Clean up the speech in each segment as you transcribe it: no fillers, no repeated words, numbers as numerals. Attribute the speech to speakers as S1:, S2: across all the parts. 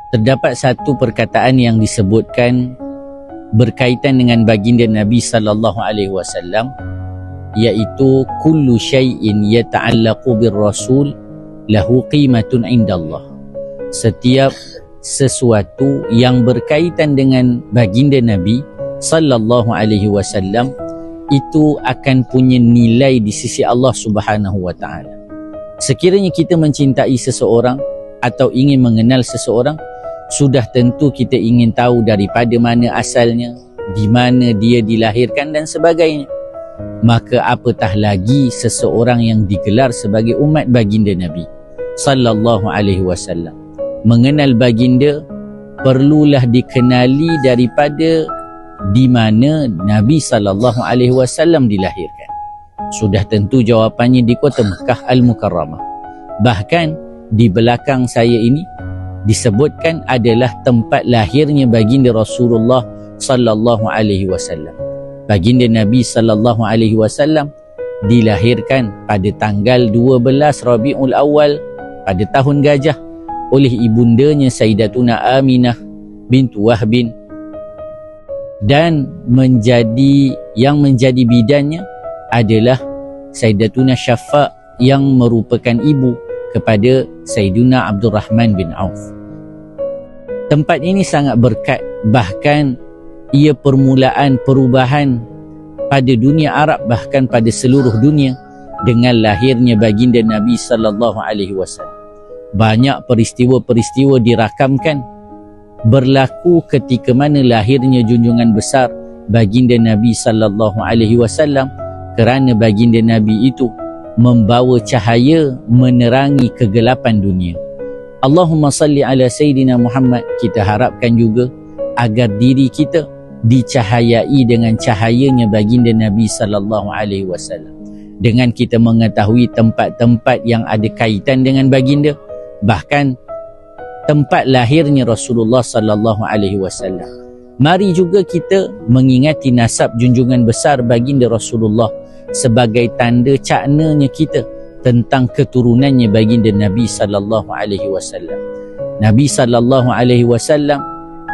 S1: terdapat satu perkataan yang disebutkan berkaitan dengan baginda Nabi sallallahu alaihi wasallam, iaitu kullu syai'in yata'allaqu bir-rasul lahu qimatun indallah. Setiap sesuatu yang berkaitan dengan baginda Nabi sallallahu alaihi wasallam itu akan punya nilai di sisi Allah Subhanahu wa taala. Sekiranya kita mencintai seseorang atau ingin mengenal seseorang, sudah tentu kita ingin tahu daripada mana asalnya, di mana dia dilahirkan dan sebagainya. Maka apatah lagi seseorang yang digelar sebagai umat baginda Nabi sallallahu alaihi wasallam. Mengenal baginda perlulah dikenali daripada di mana Nabi sallallahu alaihi wasallam dilahirkan. Sudah tentu jawapannya di kota Mekah Al-Mukarramah. Bahkan di belakang saya ini disebutkan adalah tempat lahirnya baginda Rasulullah sallallahu alaihi wasallam. Baginda Nabi sallallahu alaihi wasallam dilahirkan pada tanggal 12 Rabiul Awal pada tahun Gajah oleh ibundanya Sayyidatuna Aminah bintu Wahbin, dan yang menjadi bidannya adalah Sayyidatuna Syafa' yang merupakan ibu kepada Sayyiduna Abdurrahman bin Auf. Tempat ini sangat berkat, bahkan ia permulaan perubahan pada dunia Arab, bahkan pada seluruh dunia, dengan lahirnya baginda Nabi sallallahu alaihi wasallam. Banyak peristiwa-peristiwa dirakamkan berlaku ketika mana lahirnya junjungan besar baginda Nabi sallallahu alaihi wasallam, kerana baginda Nabi itu membawa cahaya menerangi kegelapan dunia. Allahumma salli ala Sayyidina Muhammad. Kita harapkan juga agar diri kita dicahayai dengan cahayanya baginda Nabi sallallahu alaihi wasallam, dengan kita mengetahui tempat-tempat yang ada kaitan dengan baginda, bahkan tempat lahirnya Rasulullah sallallahu alaihi wasallam. Mari juga kita mengingati nasab junjungan besar baginda Rasulullah sebagai tanda caknanya kita tentang keturunannya baginda Nabi sallallahu alaihi wasallam. Nabi sallallahu alaihi wasallam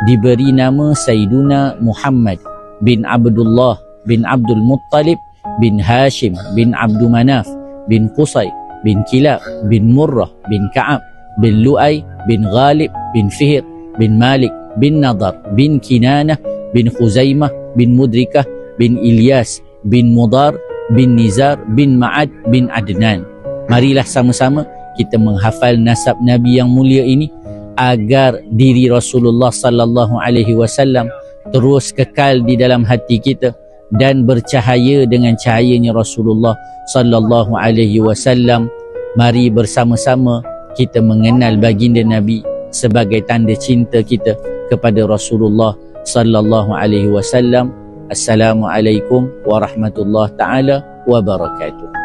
S1: diberi nama Sayyiduna Muhammad bin Abdullah bin Abdul Muttalib bin Hashim bin Abdul Manaf bin Qusay bin Kilab bin Murrah bin Ka'ab bin Lu'ay bin Ghalib bin Fihr bin Malik bin Nadar bin Kinanah bin Khuzaimah bin Mudrikah bin Ilyas bin Mudar bin Nizar bin Ma'ad bin Adnan. Marilah sama-sama kita menghafal nasab Nabi yang mulia ini agar diri Rasulullah sallallahu alaihi wasallam terus kekal di dalam hati kita dan bercahaya dengan cahayanya Rasulullah sallallahu alaihi wasallam. Mari bersama-sama kita mengenal baginda Nabi sebagai tanda cinta kita kepada Rasulullah sallallahu alaihi wasallam. Assalamualaikum warahmatullahi taala wabarakatuh.